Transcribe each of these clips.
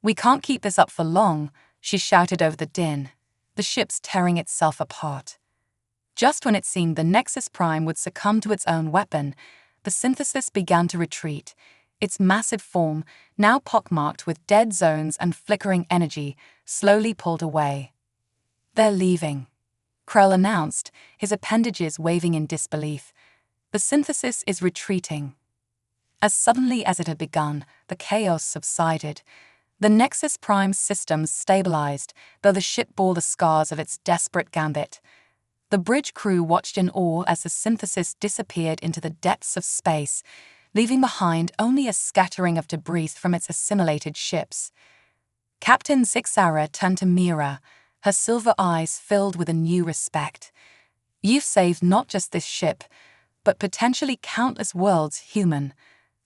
"We can't keep this up for long," she shouted over the din, the ship's tearing itself apart. Just when it seemed the Nexus Prime would succumb to its own weapon, the synthesis began to retreat, its massive form, now pockmarked with dead zones and flickering energy, slowly pulled away. "They're leaving," Krell announced, his appendages waving in disbelief. "The synthesis is retreating." As suddenly as it had begun, the chaos subsided. The Nexus Prime systems stabilized, though the ship bore the scars of its desperate gambit. The bridge crew watched in awe as the synthesis disappeared into the depths of space, leaving behind only a scattering of debris from its assimilated ships. Captain Zixara turned to Mira, her silver eyes filled with a new respect. "You've saved not just this ship, but potentially countless worlds, human.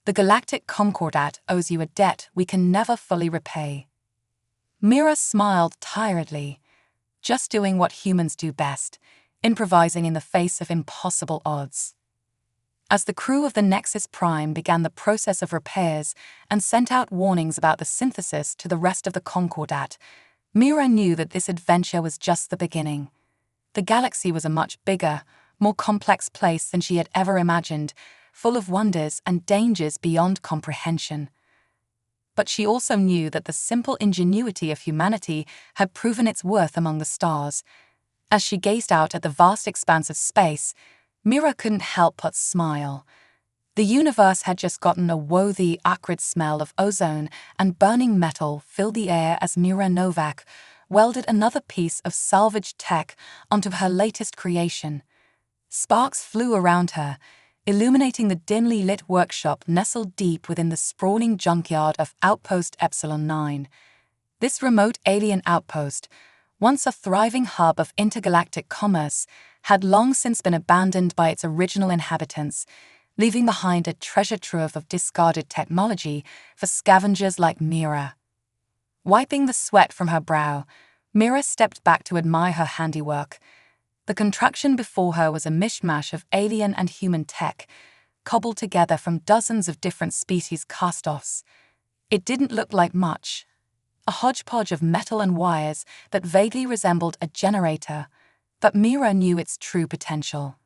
The Galactic Concordat owes you a debt we can never fully repay." Mira smiled tiredly, just doing what humans do best, improvising in the face of impossible odds. As the crew of the Nexus Prime began the process of repairs and sent out warnings about the synthesis to the rest of the Concordat, Mira knew that this adventure was just the beginning. The galaxy was a much bigger, more complex place than she had ever imagined, full of wonders and dangers beyond comprehension. But she also knew that the simple ingenuity of humanity had proven its worth among the stars. As she gazed out at the vast expanse of space, Mira couldn't help but smile. The universe had just gotten a woefully acrid smell of ozone and burning metal filled the air as Mira Novak welded another piece of salvaged tech onto her latest creation. Sparks flew around her, illuminating the dimly lit workshop nestled deep within the sprawling junkyard of Outpost Epsilon 9. This remote alien outpost, once a thriving hub of intergalactic commerce, had long since been abandoned by its original inhabitants, leaving behind a treasure trove of discarded technology for scavengers like Mira. Wiping the sweat from her brow, Mira stepped back to admire her handiwork. The contraction before her was a mishmash of alien and human tech, cobbled together from dozens of different species cast-offs. It didn't look like much. A hodgepodge of metal and wires that vaguely resembled a generator, but Mira knew its true potential.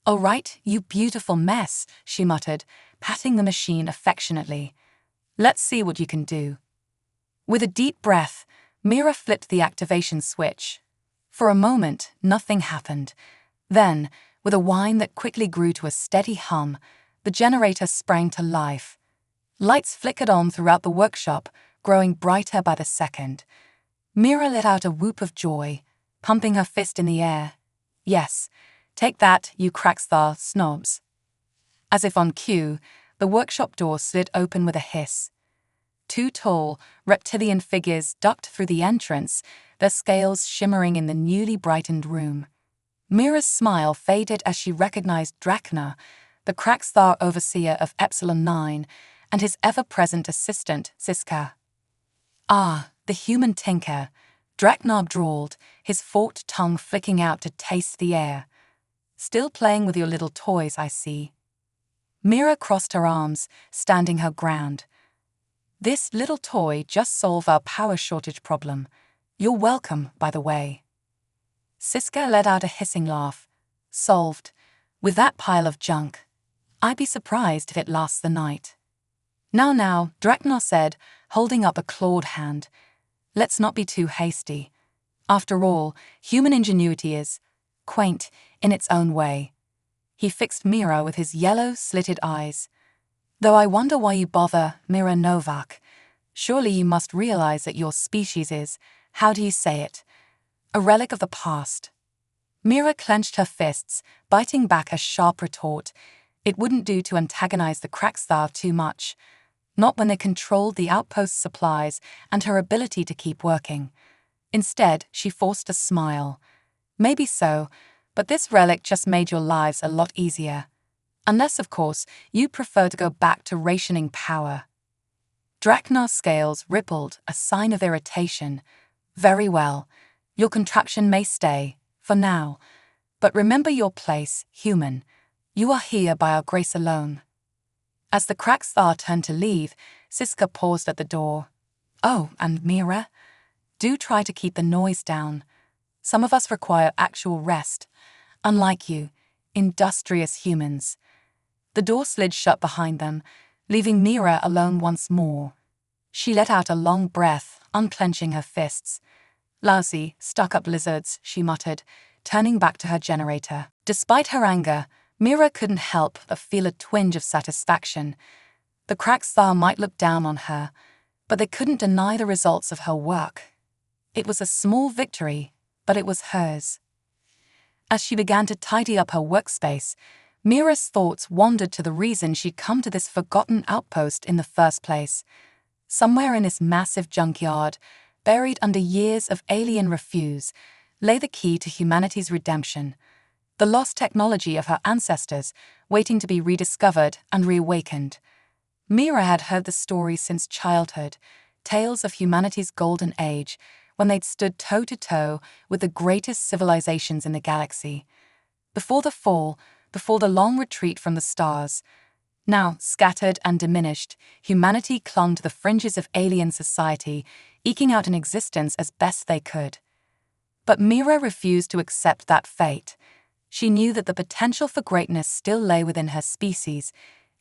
"All right, you beautiful mess," she muttered, patting the machine affectionately. "Let's see what you can do." With a deep breath, Mira flipped the activation switch. For a moment, nothing happened. Then, with a whine that quickly grew to a steady hum, the generator sprang to life. Lights flickered on throughout the workshop, growing brighter by the second. Mira let out a whoop of joy, pumping her fist in the air. "Yes, take that, you Crackstar snobs." As if on cue, the workshop door slid open with a hiss. Two tall, reptilian figures ducked through the entrance, their scales shimmering in the newly brightened room. Mira's smile faded as she recognized Drachna, the Crackstar overseer of Epsilon 9, and his ever-present assistant, Siska. "Ah, the human tinker," Drachna drawled, his forked tongue flicking out to taste the air. "Still playing with your little toys, I see." Mira crossed her arms, standing her ground. "This little toy just solved our power shortage problem. You're welcome, by the way." Siska let out a hissing laugh. "Solved. With that pile of junk. I'd be surprised if it lasts the night." Now, Drachna said, holding up a clawed hand. "Let's not be too hasty. After all, human ingenuity is quaint in its own way." He fixed Mira with his yellow, slitted eyes. "Though I wonder why you bother, Mira Novak. Surely you must realize that your species is, how do you say it, a relic of the past." Mira clenched her fists, biting back a sharp retort. It wouldn't do to antagonize the Crackstar too much, not when they controlled the outpost's supplies and her ability to keep working. Instead, she forced a smile. "Maybe so, but this relic just made your lives a lot easier. Unless, of course, you prefer to go back to rationing power." Drachna's scales rippled, a sign of irritation. "Very well. Your contraption may stay, for now. But remember your place, human. You are here by our grace alone." As the Crackstar turned to leave, Siska paused at the door. Oh, and Mira, do try to keep the noise down. Some of us require actual rest, unlike you, industrious humans. The door slid shut behind them, leaving Mira alone once more. She let out a long breath, unclenching her fists. Lousy, stuck-up lizards, she muttered, turning back to her generator. Despite her anger, Mira couldn't help but feel a twinge of satisfaction. The Crackstar might look down on her, but they couldn't deny the results of her work. It was a small victory, but it was hers. As she began to tidy up her workspace, Mira's thoughts wandered to the reason she'd come to this forgotten outpost in the first place. Somewhere in this massive junkyard, buried under years of alien refuse, lay the key to humanity's redemption. The lost technology of her ancestors, waiting to be rediscovered and reawakened. Mira had heard the stories since childhood, tales of humanity's golden age, when they'd stood toe-to-toe with the greatest civilizations in the galaxy. Before the fall, before the long retreat from the stars. Now, scattered and diminished, humanity clung to the fringes of alien society, eking out an existence as best they could. But Mira refused to accept that fate. She knew that the potential for greatness still lay within her species.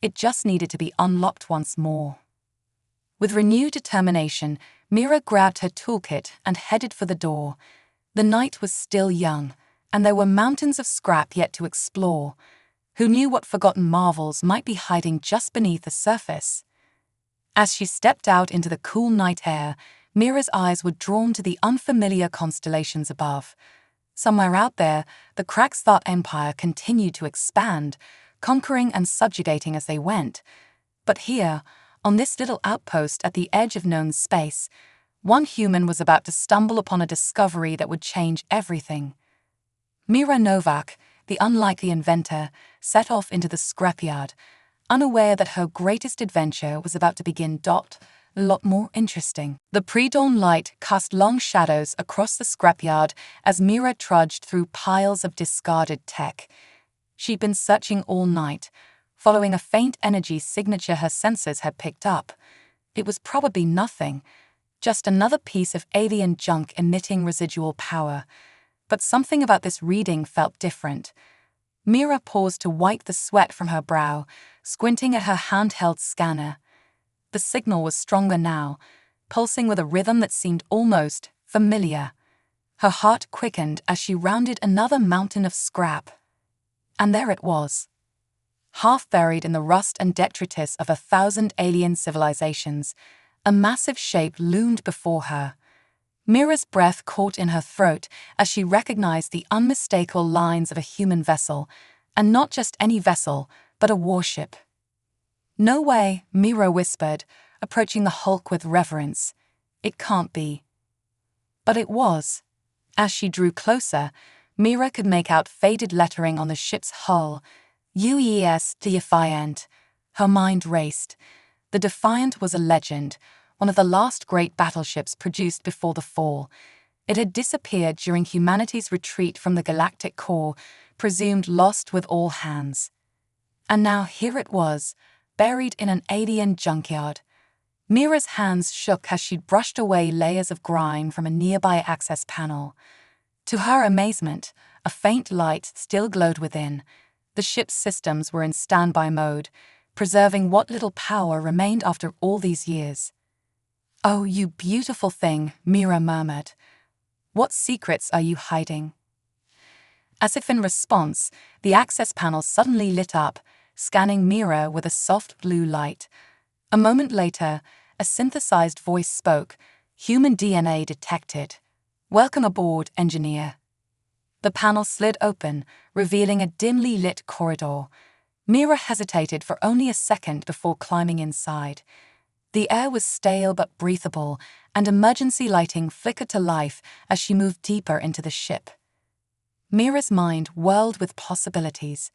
It just needed to be unlocked once more. With renewed determination, Mira grabbed her toolkit and headed for the door. The night was still young, and there were mountains of scrap yet to explore. Who knew what forgotten marvels might be hiding just beneath the surface? As she stepped out into the cool night air, Mira's eyes were drawn to the unfamiliar constellations above. Somewhere out there, the Crackstar Empire continued to expand, conquering and subjugating as they went. But here, on this little outpost at the edge of known space, one human was about to stumble upon a discovery that would change everything. Mira Novak, the unlikely inventor, set off into the scrapyard, unaware that her greatest adventure was about to begin. A lot more interesting. The pre-dawn light cast long shadows across the scrapyard as Mira trudged through piles of discarded tech. She'd been searching all night, following a faint energy signature her sensors had picked up. It was probably nothing, just another piece of alien junk emitting residual power. But something about this reading felt different. Mira paused to wipe the sweat from her brow, squinting at her handheld scanner. The signal was stronger now, pulsing with a rhythm that seemed almost familiar. Her heart quickened as she rounded another mountain of scrap. And there it was. Half buried in the rust and detritus of 1,000 alien civilizations, a massive shape loomed before her. Mira's breath caught in her throat as she recognized the unmistakable lines of a human vessel, and not just any vessel, but a warship. "No way," Mira whispered, approaching the hulk with reverence. "It can't be." But it was. As she drew closer, Mira could make out faded lettering on the ship's hull. UES Defiant. Her mind raced. The Defiant was a legend, one of the last great battleships produced before the fall. It had disappeared during humanity's retreat from the galactic core, presumed lost with all hands. And now here it was, buried in an alien junkyard. Mira's hands shook as she brushed away layers of grime from a nearby access panel. To her amazement, a faint light still glowed within. The ship's systems were in standby mode, preserving what little power remained after all these years. "Oh, you beautiful thing," Mira murmured. "What secrets are you hiding?" As if in response, the access panel suddenly lit up, scanning Mira with a soft blue light. A moment later, a synthesized voice spoke. "Human DNA detected. Welcome aboard, engineer." The panel slid open, revealing a dimly lit corridor. Mira hesitated for only a second before climbing inside. The air was stale but breathable, and emergency lighting flickered to life as she moved deeper into the ship. Mira's mind whirled with possibilities.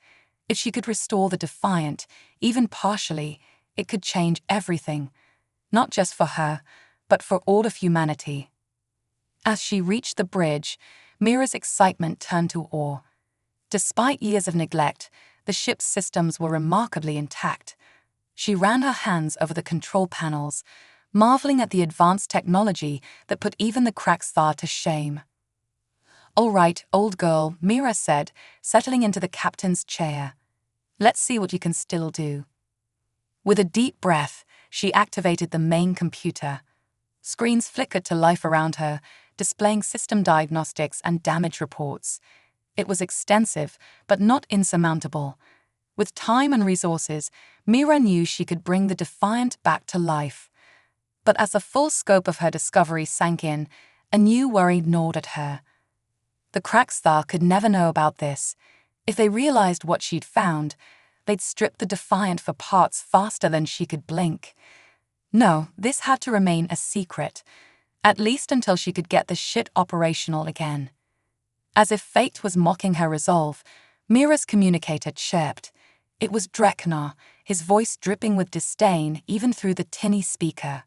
If she could restore the Defiant, even partially, it could change everything. Not just for her, but for all of humanity. As she reached the bridge, Mira's excitement turned to awe. Despite years of neglect, the ship's systems were remarkably intact. She ran her hands over the control panels, marveling at the advanced technology that put even the Kraxthar to shame. "All right, old girl," Mira said, settling into the captain's chair. "Let's see what you can still do." With a deep breath, she activated the main computer. Screens flickered to life around her, displaying system diagnostics and damage reports. It was extensive, but not insurmountable. With time and resources, Mira knew she could bring the Defiant back to life. But as the full scope of her discovery sank in, a new worry gnawed at her. The Kraxthar could never know about this. If they realized what she'd found, they'd strip the Defiant for parts faster than she could blink. No, this had to remain a secret, at least until she could get the shit operational again. As if fate was mocking her resolve, Mira's communicator chirped. It was Dreknar, his voice dripping with disdain even through the tinny speaker.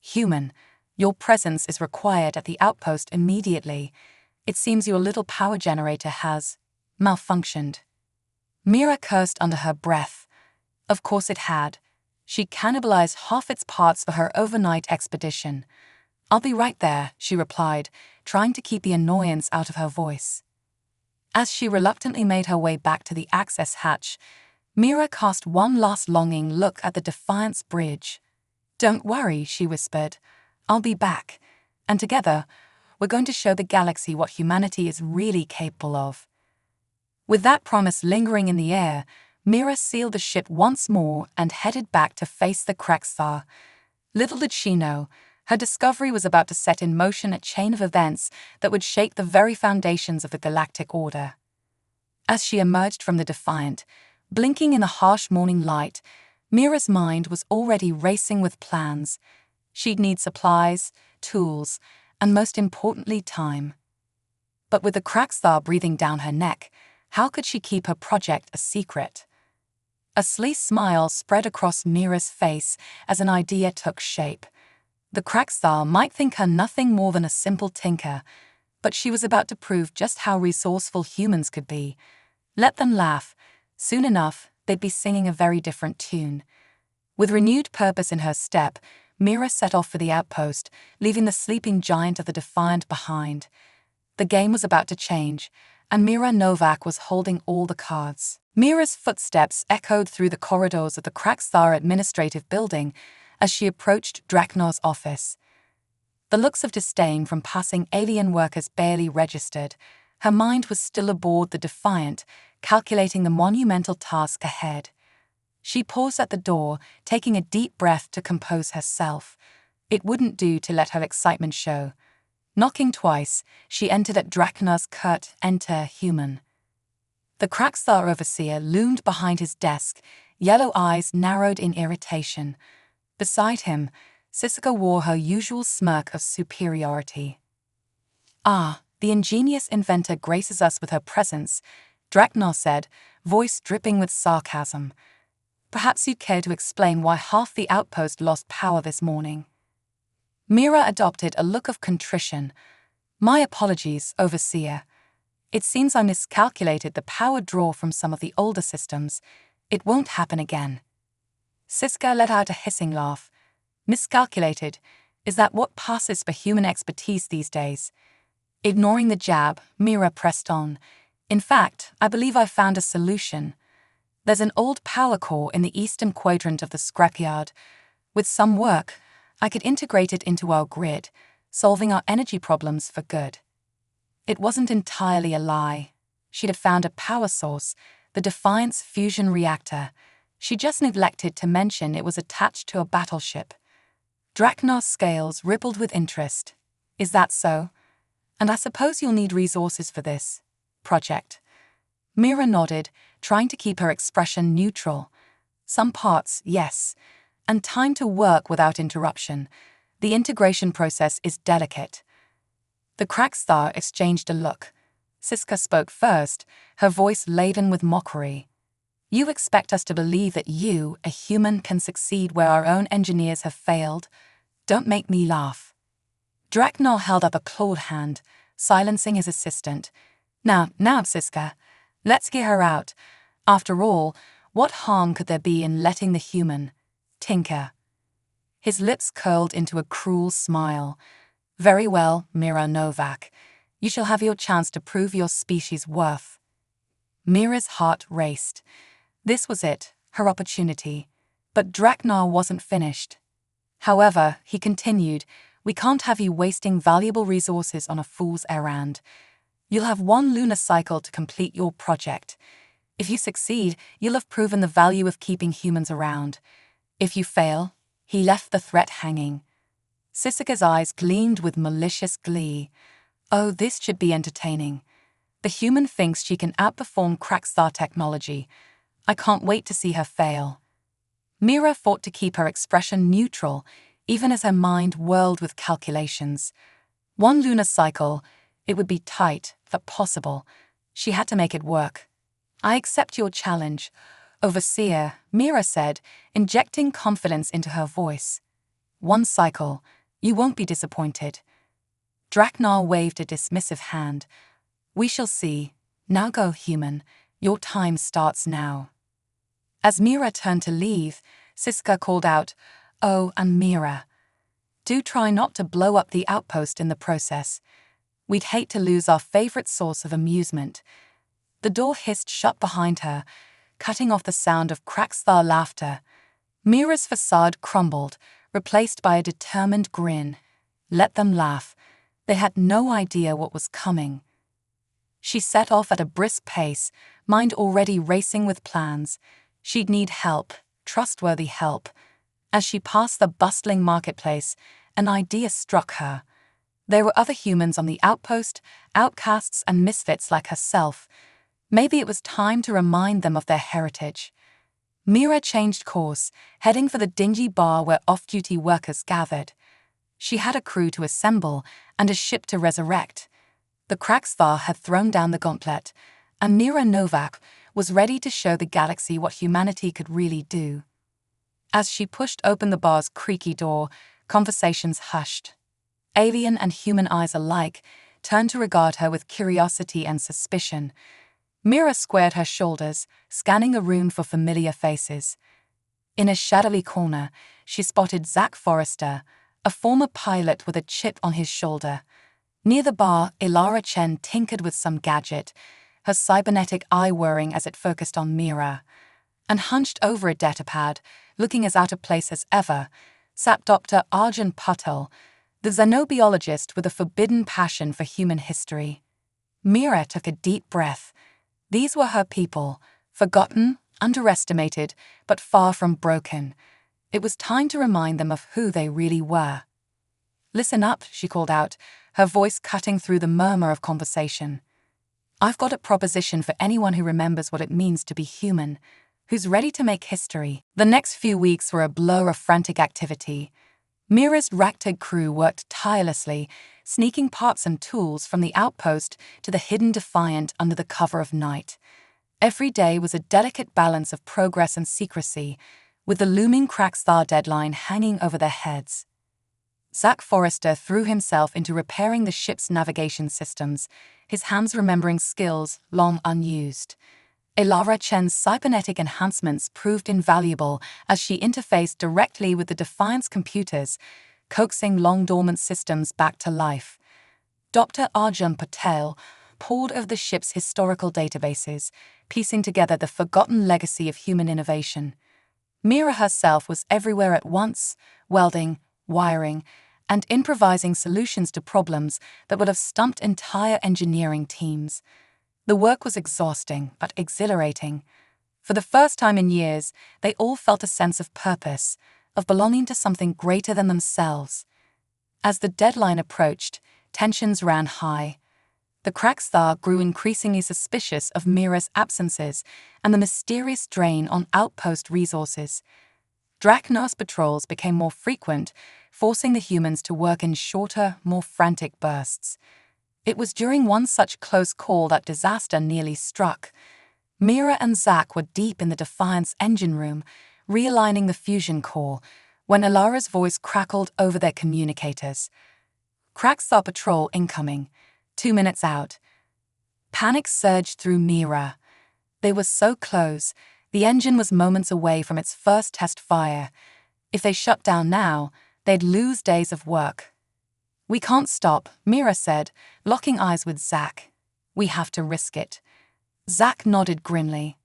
"Human, your presence is required at the outpost immediately. It seems your little power generator has malfunctioned." Mira cursed under her breath. Of course it had. She cannibalized half its parts for her overnight expedition. "I'll be right there," she replied, trying to keep the annoyance out of her voice. As she reluctantly made her way back to the access hatch, Mira cast one last longing look at the Defiant's bridge. "Don't worry," she whispered. "I'll be back. And together, we're going to show the galaxy what humanity is really capable of." With that promise lingering in the air, Mira sealed the ship once more and headed back to face the Kraxthar. Little did she know, her discovery was about to set in motion a chain of events that would shake the very foundations of the galactic order. As she emerged from the Defiant, blinking in the harsh morning light, Mira's mind was already racing with plans. She'd need supplies, tools, and most importantly, time. But with the Kraxthar breathing down her neck, how could she keep her project a secret? A sly smile spread across Mira's face as an idea took shape. The Kraxthar might think her nothing more than a simple tinker, but she was about to prove just how resourceful humans could be. Let them laugh. Soon enough, they'd be singing a very different tune. With renewed purpose in her step, Mira set off for the outpost, leaving the sleeping giant of the Defiant behind. The game was about to change, and Mira Novak was holding all the cards. Mira's footsteps echoed through the corridors of the Kraxthar administrative building as she approached Dreknar's office. The looks of disdain from passing alien workers barely registered. Her mind was still aboard the Defiant, calculating the monumental task ahead. She paused at the door, taking a deep breath to compose herself. It wouldn't do to let her excitement show. Knocking twice, she entered at Dreknar's curt "Enter, human." The Kraxthar overseer loomed behind his desk, yellow eyes narrowed in irritation. Beside him, Siska wore her usual smirk of superiority. "Ah, the ingenious inventor graces us with her presence," Dreknar said, voice dripping with sarcasm. "Perhaps you'd care to explain why half the outpost lost power this morning." Mira adopted a look of contrition. "My apologies, Overseer. It seems I miscalculated the power draw from some of the older systems. It won't happen again." Siska let out a hissing laugh. "Miscalculated? Is that what passes for human expertise these days?" Ignoring the jab, Mira pressed on. "In fact, I believe I've found a solution. There's an old power core in the eastern quadrant of the scrapyard. With some work, I could integrate it into our grid, solving our energy problems for good." It wasn't entirely a lie. She'd have found a power source, the Defiant's fusion reactor. She just neglected to mention it was attached to a battleship. Dreknar's scales rippled with interest. "Is that so? And I suppose you'll need resources for this project." Mira nodded, trying to keep her expression neutral. "Some parts, yes. And time to work without interruption. The integration process is delicate." The Kraxthar exchanged a look. Siska spoke first, her voice laden with mockery. "You expect us to believe that you, a human, can succeed where our own engineers have failed? Don't make me laugh." Dreknar held up a clawed hand, silencing his assistant. Now, Siska, let's get her out. After all, what harm could there be in letting the human tinker?" His lips curled into a cruel smile. "Very well, Mira Novak. You shall have your chance to prove your species' worth." Mira's heart raced. This was it, her opportunity. But Draknar wasn't finished. "However," he continued, "we can't have you wasting valuable resources on a fool's errand. You'll have one lunar cycle to complete your project. If you succeed, you'll have proven the value of keeping humans around. If you fail," he left the threat hanging. Sisika's eyes gleamed with malicious glee. "Oh, this should be entertaining. The human thinks she can outperform Crackstar technology. I can't wait to see her fail." Mira fought to keep her expression neutral, even as her mind whirled with calculations. One lunar cycle, it would be tight, but possible. She had to make it work. "I accept your challenge, Overseer," Mira said, injecting confidence into her voice. "One cycle. You won't be disappointed." Draknar waved a dismissive hand. "We shall see. Now go, human. Your time starts now." As Mira turned to leave, Siska called out, "Oh, and Mira, do try not to blow up the outpost in the process. We'd hate to lose our favorite source of amusement." The door hissed shut behind her, cutting off the sound of Crackstar laughter. Mira's facade crumbled, replaced by a determined grin. Let them laugh. They had no idea what was coming. She set off at a brisk pace, mind already racing with plans. She'd need help, trustworthy help. As she passed the bustling marketplace, an idea struck her. There were other humans on the outpost, outcasts and misfits like herself. Maybe it was time to remind them of their heritage. Mira changed course, heading for the dingy bar where off-duty workers gathered. She had a crew to assemble and a ship to resurrect. The Crackstar had thrown down the gauntlet, and Mira Novak was ready to show the galaxy what humanity could really do. As she pushed open the bar's creaky door, conversations hushed. Alien and human eyes alike turned to regard her with curiosity and suspicion. Mira squared her shoulders, scanning the room for familiar faces. In a shadowy corner, she spotted Zach Forrester, a former pilot with a chip on his shoulder. Near the bar, Ilara Chen tinkered with some gadget, her cybernetic eye whirring as it focused on Mira. And hunched over a datapad, looking as out of place as ever, sat Dr. Arjun Patel, the xenobiologist with a forbidden passion for human history. Mira took a deep breath. These were her people, forgotten, underestimated, but far from broken. It was time to remind them of who they really were. "Listen up," she called out, her voice cutting through the murmur of conversation. "I've got a proposition for anyone who remembers what it means to be human, who's ready to make history." The next few weeks were a blur of frantic activity. Mira's ragtag crew worked tirelessly, sneaking parts and tools from the outpost to the hidden Defiant under the cover of night. Every day was a delicate balance of progress and secrecy, with the looming Crackstar deadline hanging over their heads. Zach Forrester threw himself into repairing the ship's navigation systems, his hands remembering skills long unused. Ilara Chen's cybernetic enhancements proved invaluable as she interfaced directly with the Defiant's computers, coaxing long-dormant systems back to life. Dr. Arjun Patel pored over the ship's historical databases, piecing together the forgotten legacy of human innovation. Mira herself was everywhere at once, welding, wiring, and improvising solutions to problems that would have stumped entire engineering teams. The work was exhausting, but exhilarating. For the first time in years, they all felt a sense of purpose, of belonging to something greater than themselves. As the deadline approached, tensions ran high. The Crackstar grew increasingly suspicious of Mira's absences and the mysterious drain on outpost resources. Draknar's patrols became more frequent, forcing the humans to work in shorter, more frantic bursts. It was during one such close call that disaster nearly struck. Mira and Zach were deep in the Defiant's engine room, realigning the fusion core, when Ilara's voice crackled over their communicators. "Crackstar patrol incoming. 2 minutes out." Panic surged through Mira. They were so close, the engine was moments away from its first test fire. If they shut down now, they'd lose days of work. "We can't stop," Mira said, locking eyes with Zack. "We have to risk it." Zack nodded grimly.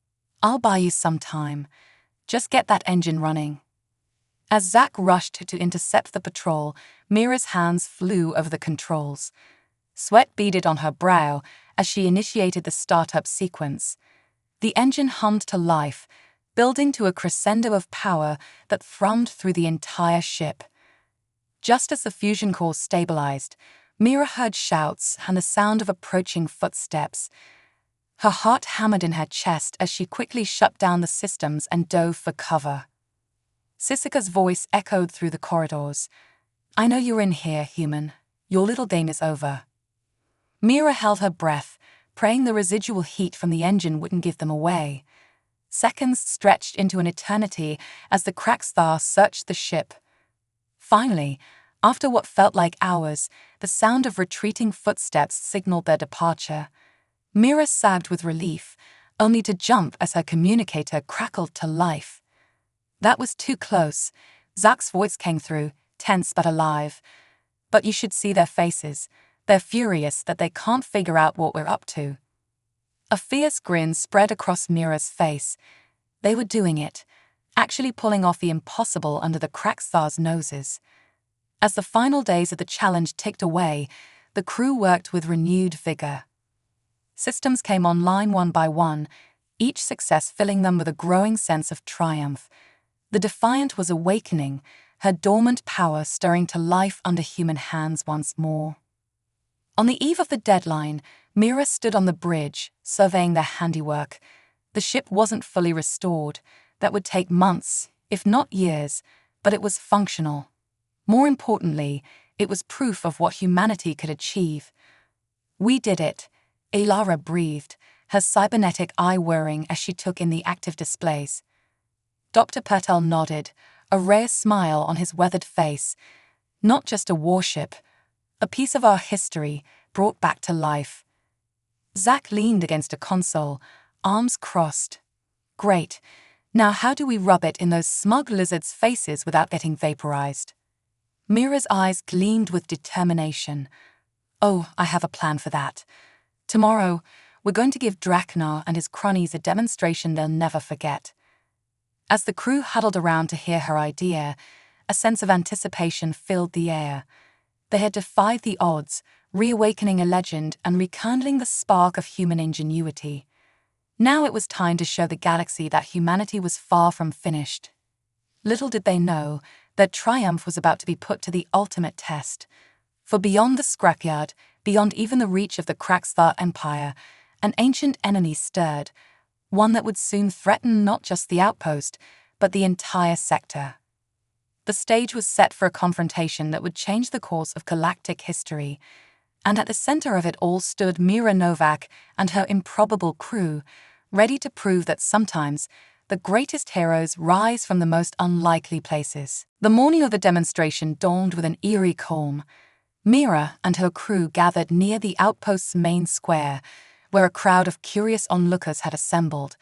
"I'll buy you some time. Just get that engine running." As Zack rushed to intercept the patrol, Mira's hands flew over the controls. Sweat beaded on her brow as she initiated the startup sequence. The engine hummed to life, building to a crescendo of power that thrummed through the entire ship. Just as the fusion core stabilized, Mira heard shouts and the sound of approaching footsteps. Her heart hammered in her chest as she quickly shut down the systems and dove for cover. Sisika's voice echoed through the corridors. "I know you're in here, human. Your little game is over." Mira held her breath, praying the residual heat from the engine wouldn't give them away. Seconds stretched into an eternity as the Kraxthar searched the ship. Finally, after what felt like hours, the sound of retreating footsteps signaled their departure. Mira sagged with relief, only to jump as her communicator crackled to life. "That was too close," Zack's voice came through, tense but alive. "But you should see their faces. They're furious that they can't figure out what we're up to." A fierce grin spread across Mira's face. They were doing it, actually pulling off the impossible under the Kraxthar's noses. As the final days of the challenge ticked away, the crew worked with renewed vigor. Systems came online one by one, each success filling them with a growing sense of triumph. The Defiant was awakening, her dormant power stirring to life under human hands once more. On the eve of the deadline, Mira stood on the bridge, surveying their handiwork. The ship wasn't fully restored. That would take months, if not years, but it was functional. More importantly, it was proof of what humanity could achieve. "We did it," Elara breathed, her cybernetic eye whirring as she took in the active displays. Dr. Patel nodded, a rare smile on his weathered face. "Not just a warship, a piece of our history brought back to life." Zack leaned against a console, arms crossed. "Great. Now how do we rub it in those smug lizards' faces without getting vaporized?" Mira's eyes gleamed with determination. "Oh, I have a plan for that. Tomorrow, we're going to give Draknar and his cronies a demonstration they'll never forget." As the crew huddled around to hear her idea, a sense of anticipation filled the air. They had defied the odds, reawakening a legend and rekindling the spark of human ingenuity. Now it was time to show the galaxy that humanity was far from finished. Little did they know that triumph was about to be put to the ultimate test. For beyond the scrapyard, beyond even the reach of the Kraxthar Empire, an ancient enemy stirred, one that would soon threaten not just the outpost, but the entire sector. The stage was set for a confrontation that would change the course of galactic history, and at the center of it all stood Mira Novak and her improbable crew, ready to prove that sometimes the greatest heroes rise from the most unlikely places. The morning of the demonstration dawned with an eerie calm. Mira and her crew gathered near the outpost's main square, where a crowd of curious onlookers had assembled.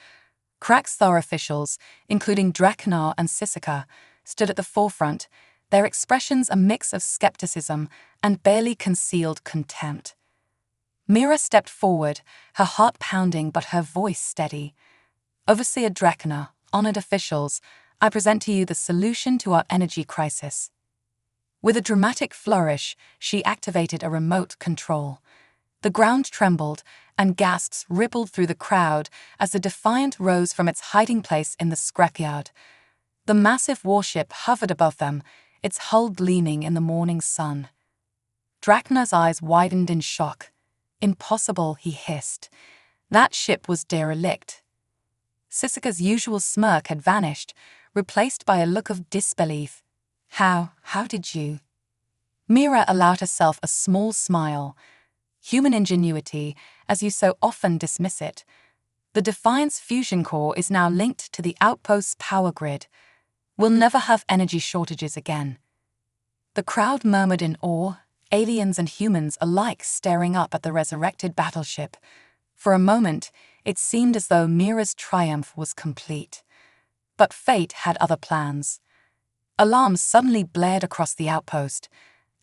Kraxthar officials, including Draknar and Sisika, stood at the forefront, their expressions a mix of skepticism and barely concealed contempt. Mira stepped forward, her heart pounding but her voice steady. "Overseer Draknar, honored officials, I present to you the solution to our energy crisis." With a dramatic flourish, she activated a remote control. The ground trembled, and gasps rippled through the crowd as the Defiant rose from its hiding place in the scrapyard. The massive warship hovered above them, its hull gleaming in the morning sun. Draknar's eyes widened in shock. "Impossible," he hissed. That ship was derelict. Sisika's usual smirk had vanished, replaced by a look of disbelief. How did you?" Mira allowed herself a small smile. "Human ingenuity, as you so often dismiss it. The Defiant's fusion core is now linked to the outpost's power grid. We'll never have energy shortages again." The crowd murmured in awe, aliens and humans alike staring up at the resurrected battleship. For a moment, it seemed as though Mira's triumph was complete. But fate had other plans. Alarms suddenly blared across the outpost.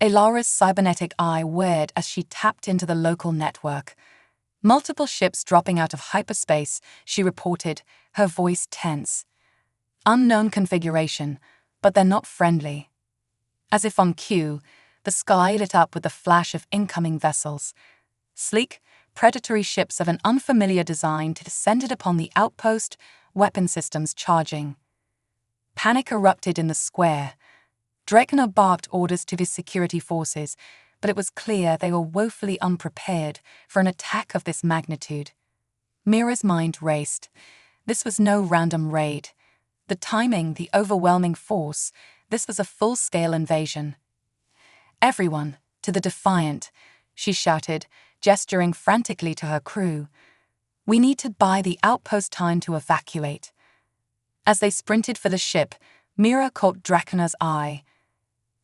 Elara's cybernetic eye whirred as she tapped into the local network. Multiple ships dropping out of hyperspace, she reported, her voice tense. Unknown configuration, but they're not friendly. As if on cue, the sky lit up with the flash of incoming vessels. Sleek, predatory ships of an unfamiliar design descended upon the outpost, weapon systems charging. Panic erupted in the square. Dracna barked orders to his security forces, but it was clear they were woefully unprepared for an attack of this magnitude. Mira's mind raced. This was no random raid. The timing, the overwhelming force, this was a full-scale invasion. "Everyone, to the Defiant," she shouted, gesturing frantically to her crew. "We need to buy the outpost time to evacuate." As they sprinted for the ship, Mira caught Dracna's eye.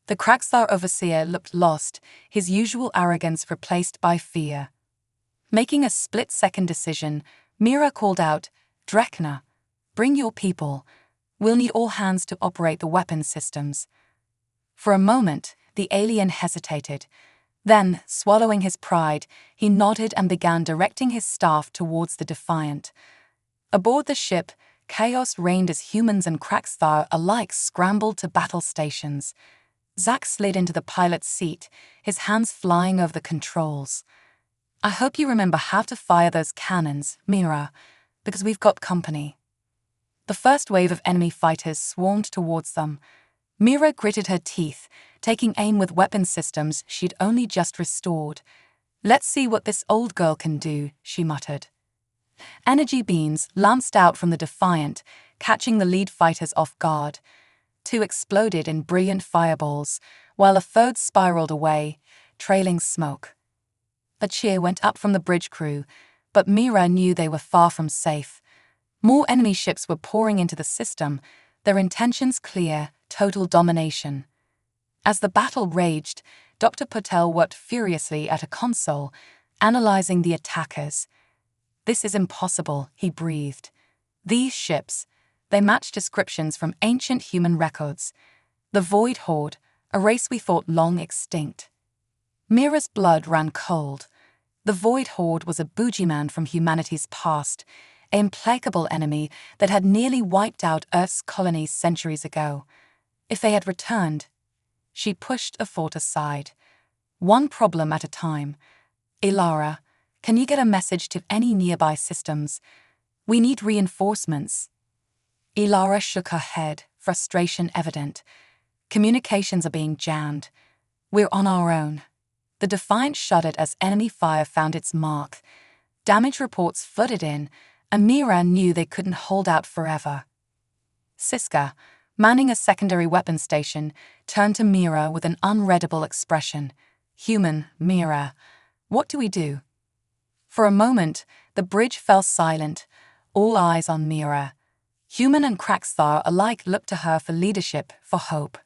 The Kraxar overseer looked lost, his usual arrogance replaced by fear. Making a split-second decision, Mira called out, "Dracna, bring your people. We'll need all hands to operate the weapon systems." For a moment, the alien hesitated. Then, swallowing his pride, he nodded and began directing his staff towards the Defiant. Aboard the ship, chaos reigned as humans and Kraxar alike scrambled to battle stations. Zack slid into the pilot's seat, his hands flying over the controls. "I hope you remember how to fire those cannons, Mira, because we've got company." The first wave of enemy fighters swarmed towards them. Mira gritted her teeth, taking aim with weapon systems she'd only just restored. "Let's see what this old girl can do," she muttered. Energy beams lanced out from the Defiant, catching the lead fighters off guard. Two exploded in brilliant fireballs, while a third spiraled away, trailing smoke. A cheer went up from the bridge crew, but Mira knew they were far from safe. More enemy ships were pouring into the system, their intentions clear, total domination. As the battle raged, Dr. Patel worked furiously at a console, analyzing the attackers. "This is impossible," he breathed. "These ships, they match descriptions from ancient human records. The Void Horde, a race we thought long extinct." Mira's blood ran cold. The Void Horde was a boogeyman from humanity's past, an implacable enemy that had nearly wiped out Earth's colonies centuries ago. If they had returned, she pushed a thought aside. "One problem at a time. Elara, can you get a message to any nearby systems? We need reinforcements." Elara shook her head, frustration evident. "Communications are being jammed. We're on our own." The Defiant shuddered as enemy fire found its mark. Damage reports flooded in, and Mira knew they couldn't hold out forever. Siska, manning a secondary weapon station, turned to Mira with an unreadable expression. "Human, Mira, what do we do?" For a moment, the bridge fell silent, all eyes on Mira. Human and Kraxar alike looked to her for leadership, for hope.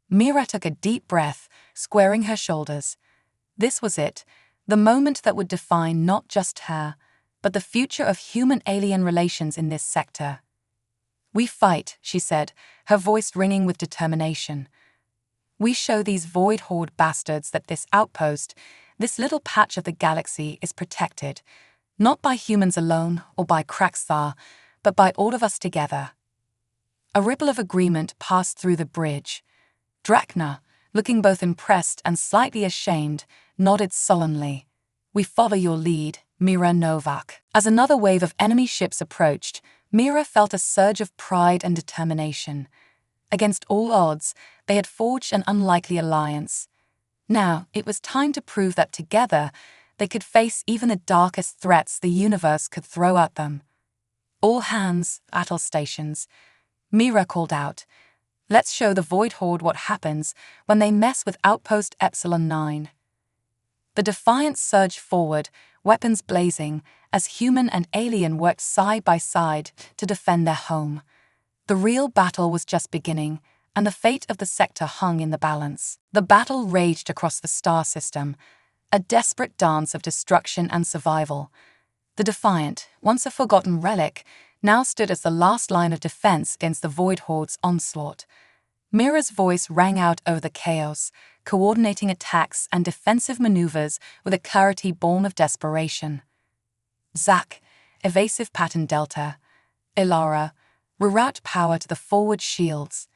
Mira took a deep breath, squaring her shoulders. This was it, the moment that would define not just her, but the future of human-alien relations in this sector. "We fight," she said, her voice ringing with determination. "We show these Void Horde bastards that this outpost, this little patch of the galaxy, is protected, not by humans alone or by Kraxar, but by all of us together." A ripple of agreement passed through the bridge. Dracna, looking both impressed and slightly ashamed, nodded solemnly. "We follow your lead, Mira Novak." As another wave of enemy ships approached, Mira felt a surge of pride and determination. Against all odds, they had forged an unlikely alliance. Now, it was time to prove that together, they could face even the darkest threats the universe could throw at them. "All hands, battle stations," Mira called out. "Let's show the Void Horde what happens when they mess with Outpost Epsilon 9. The Defiant surged forward, weapons blazing, as human and alien worked side by side to defend their home. The real battle was just beginning, and the fate of the sector hung in the balance. The battle raged across the star system, a desperate dance of destruction and survival. The Defiant, once a forgotten relic, now stood as the last line of defense against the Void Horde's onslaught. Mira's voice rang out over the chaos, coordinating attacks and defensive maneuvers with a clarity born of desperation. Zack, evasive pattern delta. Ilara, reroute power to the forward shields.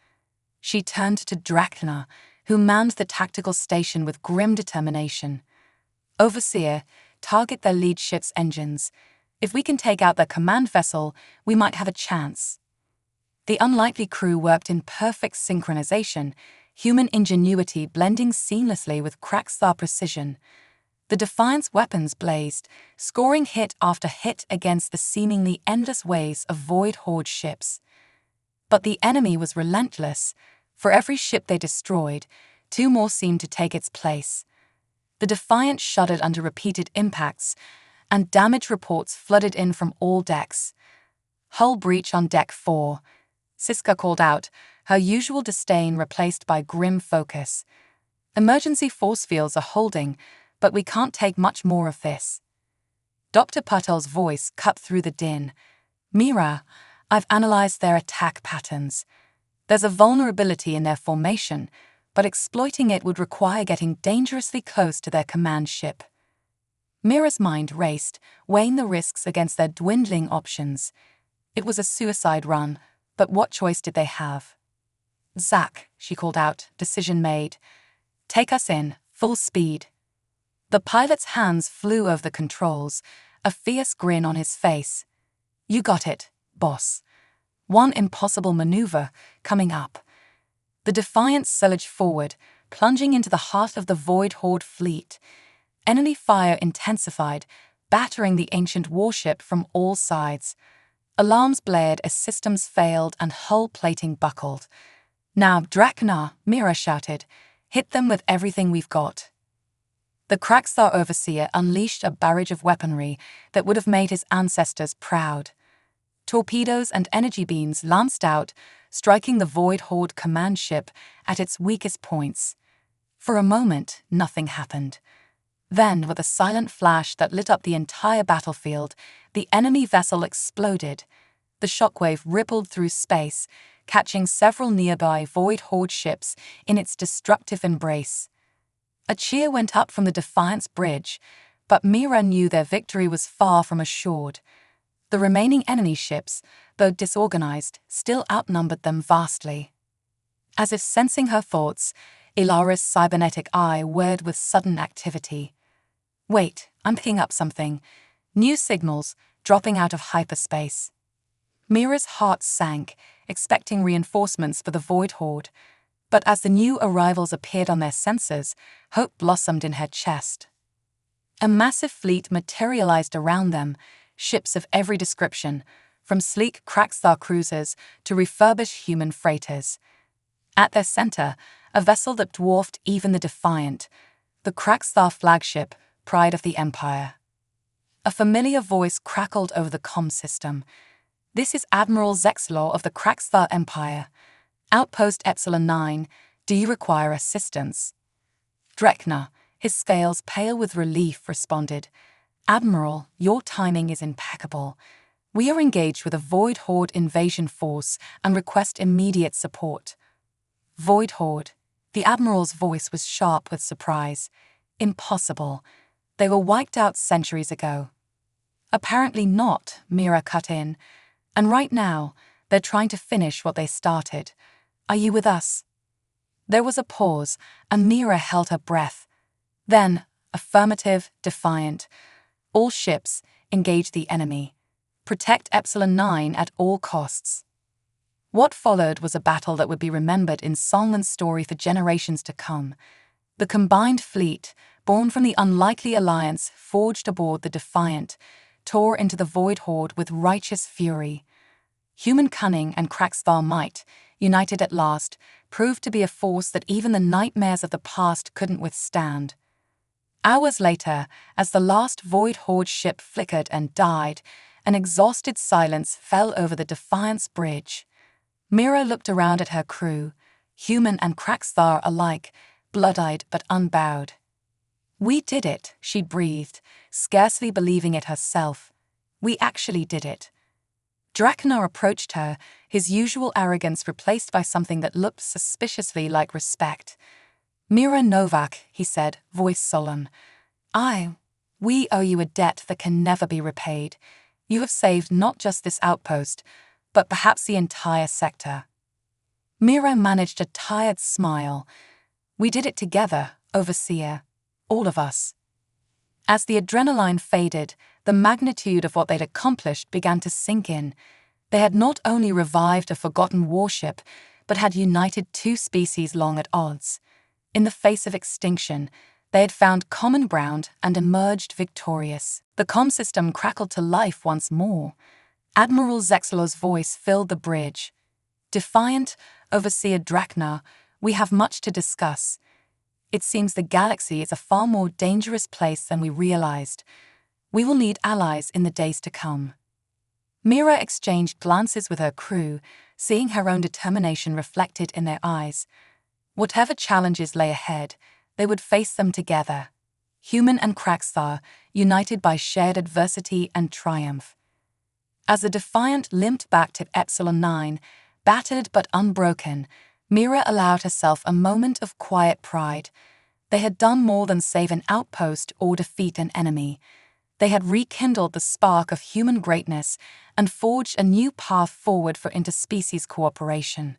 She turned to Drachna, who manned the tactical station with grim determination. Overseer, target their lead ship's engines. If we can take out their command vessel, we might have a chance. The unlikely crew worked in perfect synchronization, human ingenuity blending seamlessly with Kraxthar precision. The Defiant's weapons blazed, scoring hit after hit against the seemingly endless waves of Void Horde ships. But the enemy was relentless. For every ship they destroyed, 2 more seemed to take its place. The Defiant shuddered under repeated impacts, and damage reports flooded in from all decks. Hull breach on Deck 4. Siska called out, her usual disdain replaced by grim focus. Emergency force fields are holding, but we can't take much more of this. Dr. Patel's voice cut through the din. Mira, I've analyzed their attack patterns. There's a vulnerability in their formation, but exploiting it would require getting dangerously close to their command ship. Mira's mind raced, weighing the risks against their dwindling options. It was a suicide run, but what choice did they have? Zack, she called out, decision made. Take us in, full speed. The pilot's hands flew over the controls, a fierce grin on his face. You got it, boss. One impossible maneuver coming up. The Defiant surged forward, plunging into the heart of the Void Horde fleet. Enemy fire intensified, battering the ancient warship from all sides. Alarms blared as systems failed and hull plating buckled. Now, Drachna, Mira shouted, hit them with everything we've got. The Kraxthar Overseer unleashed a barrage of weaponry that would have made his ancestors proud. Torpedoes and energy beams lanced out, striking the Void Horde command ship at its weakest points. For a moment, nothing happened. Then, with a silent flash that lit up the entire battlefield, the enemy vessel exploded. The shockwave rippled through space, catching several nearby Void Horde ships in its destructive embrace. A cheer went up from the Defiant's bridge, but Mira knew their victory was far from assured. The remaining enemy ships, though disorganized, still outnumbered them vastly. As if sensing her thoughts, Ilara's cybernetic eye whirred with sudden activity. Wait, I'm picking up something. New signals, dropping out of hyperspace. Mira's heart sank, expecting reinforcements for the Void Horde. But as the new arrivals appeared on their sensors, hope blossomed in her chest. A massive fleet materialized around them, ships of every description, from sleek Kraxthar cruisers to refurbished human freighters. At their center, a vessel that dwarfed even the Defiant, the Kraxthar flagship, pride of the Empire. A familiar voice crackled over the comm system. This is Admiral Zexlor of the Kraxthar Empire. Outpost Epsilon 9, do you require assistance? Drechna, his scales pale with relief, responded, Admiral, your timing is impeccable. We are engaged with a Void Horde invasion force and request immediate support. Void Horde. The Admiral's voice was sharp with surprise. Impossible. They were wiped out centuries ago. Apparently not, Mira cut in. And right now, they're trying to finish what they started. Are you with us? There was a pause, and Mira held her breath. Then, affirmative, defiant. All ships, engage the enemy. Protect Epsilon 9 at all costs. What followed was a battle that would be remembered in song and story for generations to come. The combined fleet, born from the unlikely alliance forged aboard the Defiant, tore into the Void Horde with righteous fury. Human cunning and Kraxthar might, united at last, proved to be a force that even the nightmares of the past couldn't withstand. Hours later, as the last Void Horde ship flickered and died, an exhausted silence fell over the Defiant's bridge. Mira looked around at her crew, human and Kraxthar alike, blood-eyed but unbowed. We did it, she breathed, scarcely believing it herself. We actually did it. Dracnar approached her, his usual arrogance replaced by something that looked suspiciously like respect. "Mira Novak," he said, voice solemn. We owe you a debt that can never be repaid. You have saved not just this outpost, but perhaps the entire sector." Mira managed a tired smile. "We did it together, Overseer. All of us." As the adrenaline faded, the magnitude of what they'd accomplished began to sink in. They had not only revived a forgotten warship, but had united two species long at odds. In the face of extinction, they had found common ground and emerged victorious. The comm system crackled to life once more. Admiral Zexelor's voice filled the bridge. "Defiant, Overseer Dracnar, we have much to discuss. It seems the galaxy is a far more dangerous place than we realized. We will need allies in the days to come." Mira exchanged glances with her crew, seeing her own determination reflected in their eyes. Whatever challenges lay ahead, they would face them together. Human and Kraxthar, united by shared adversity and triumph. As the Defiant limped back to Epsilon 9, battered but unbroken, Mira allowed herself a moment of quiet pride. They had done more than save an outpost or defeat an enemy. They had rekindled the spark of human greatness and forged a new path forward for interspecies cooperation.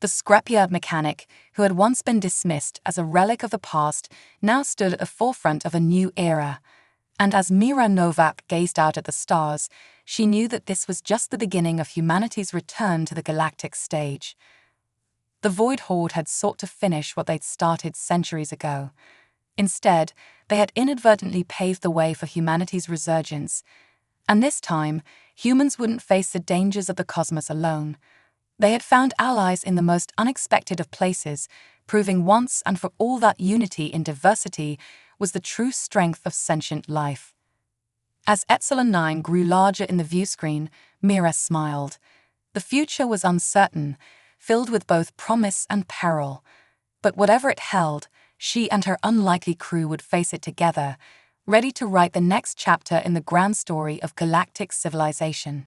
The scrapyard mechanic, who had once been dismissed as a relic of the past, now stood at the forefront of a new era. And as Mira Novak gazed out at the stars, she knew that this was just the beginning of humanity's return to the galactic stage. The Void Horde had sought to finish what they'd started centuries ago. Instead, they had inadvertently paved the way for humanity's resurgence. And this time, humans wouldn't face the dangers of the cosmos alone. They had found allies in the most unexpected of places, proving once and for all that unity in diversity was the true strength of sentient life. As Epsilon 9 grew larger in the viewscreen, Mira smiled. The future was uncertain, filled with both promise and peril. But whatever it held, she and her unlikely crew would face it together, ready to write the next chapter in the grand story of galactic civilization.